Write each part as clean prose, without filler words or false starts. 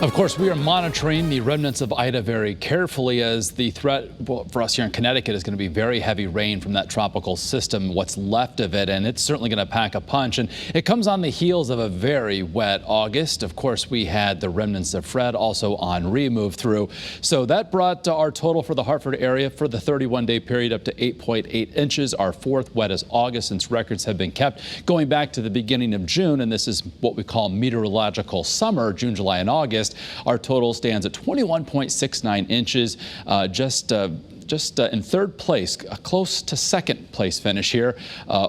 Of course, we are monitoring the remnants of Ida very carefully, as the threat for us here in Connecticut is going to be very heavy rain from that tropical system, what's left of it, and it's certainly going to pack a punch. And it comes on the heels of a very wet August. Of course, we had the remnants of Fred, also Henri, move through. So that brought our total for the Hartford area for the 31-day period up to 8.8 inches, our fourth wettest August since records have been kept going back to the beginning of June. And this is what we call meteorological summer, June, July, and August. Our total stands at 21.69 inches, just in third place, close to second place finish here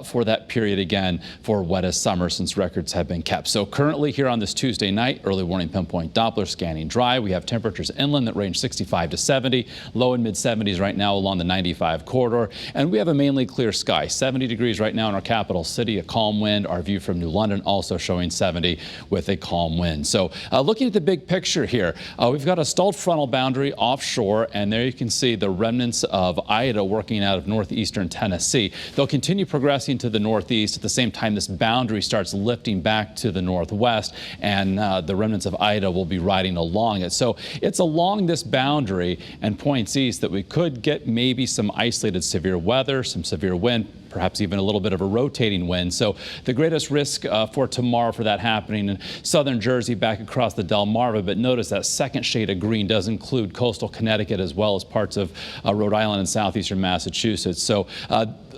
for that period again for wettest summer since records have been kept. So currently here on this Tuesday night, early warning pinpoint Doppler scanning dry. We have temperatures inland that range 65 to 70, low and mid 70s right now along the 95 corridor. And we have a mainly clear sky, 70 degrees right now in our capital city, a calm wind. Our view from New London also showing 70 with a calm wind. So looking at the big picture here, we've got a stalled frontal boundary offshore, and there you can see the remnants of Ida working out of northeastern Tennessee. They'll continue progressing to the northeast. At the same time, this boundary starts lifting back to the northwest, and the remnants of Ida will be riding along it. So it's along this boundary and points east that we could get maybe some isolated severe weather, some severe wind, perhaps even a little bit of a rotating wind. So the greatest risk for tomorrow for that happening in southern Jersey back across the Delmarva. But notice that second shade of green does include coastal Connecticut as well as parts of Rhode Island and southeastern Massachusetts. So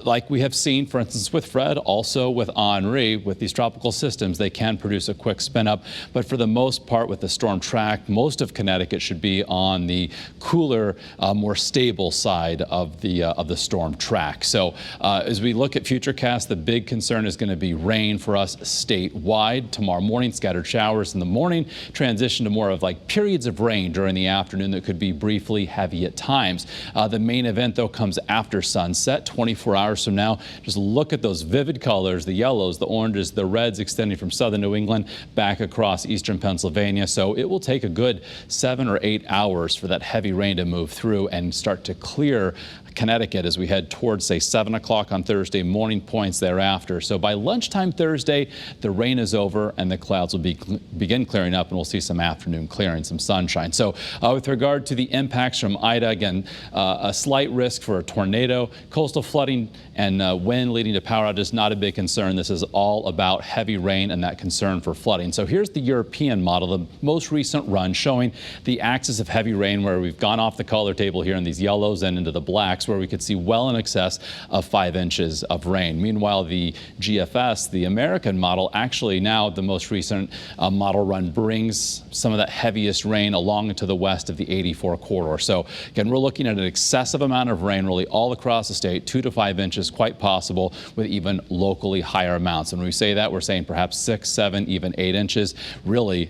like we have seen, for instance, with Fred, also with Henri, with these tropical systems, they can produce a quick spin up. But for the most part, with the storm track, most of Connecticut should be on the cooler, more stable side of the storm track. So as we look at FUTURECAST, the big concern is going to be rain for us statewide tomorrow morning. Scattered showers in the morning, transition to more of like periods of rain during the afternoon that could be briefly heavy at times. The main event, though, comes after sunset, 24 hours from now. Just look at those vivid colors, the yellows, the oranges, the reds extending from southern New England back across eastern Pennsylvania. So it will take a good 7 or 8 hours for that heavy rain to move through and start to clear Connecticut as we head towards, say, 7 o'clock on Thursday, morning points thereafter. So by lunchtime Thursday, the rain is over and the clouds will begin clearing up, and we'll see some afternoon clearing, some sunshine. So with regard to the impacts from Ida, again, a slight risk for a tornado, coastal flooding and wind leading to power outages, not a big concern. This is all about heavy rain and that concern for flooding. So here's the European model, the most recent run, showing the axis of heavy rain where we've gone off the color table here in these yellows and into the blacks, where we could see well in excess of 5 inches of rain. Meanwhile, the GFS, the American model, actually now the most recent model run brings some of that heaviest rain along into the west of the 84 corridor. So again, we're looking at an excessive amount of rain really all across the state, 2 to 5 inches, quite possible, with even locally higher amounts. And when we say that, we're saying perhaps 6, 7, even 8 inches, really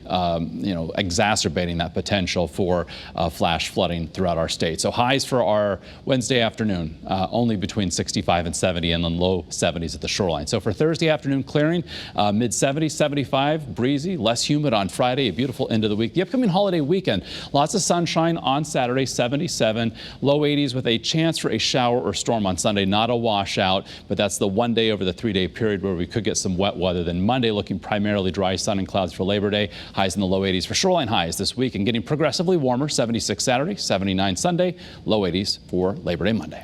exacerbating that potential for flash flooding throughout our state. So highs for our Wednesday afternoon, only between 65 and 70, and then low 70s at the shoreline. So for Thursday afternoon clearing, mid 70s, 75, breezy, less humid on Friday, a beautiful end of the week. The upcoming holiday weekend, lots of sunshine on Saturday, 77, low 80s with a chance for a shower or storm on Sunday, not a washout, but that's the one day over the 3-day period where we could get some wet weather. Then Monday looking primarily dry, sun and clouds for Labor Day, highs in the low 80s for shoreline highs this week, and getting progressively warmer, 76 Saturday, 79 Sunday, low 80s for Labor Day Monday.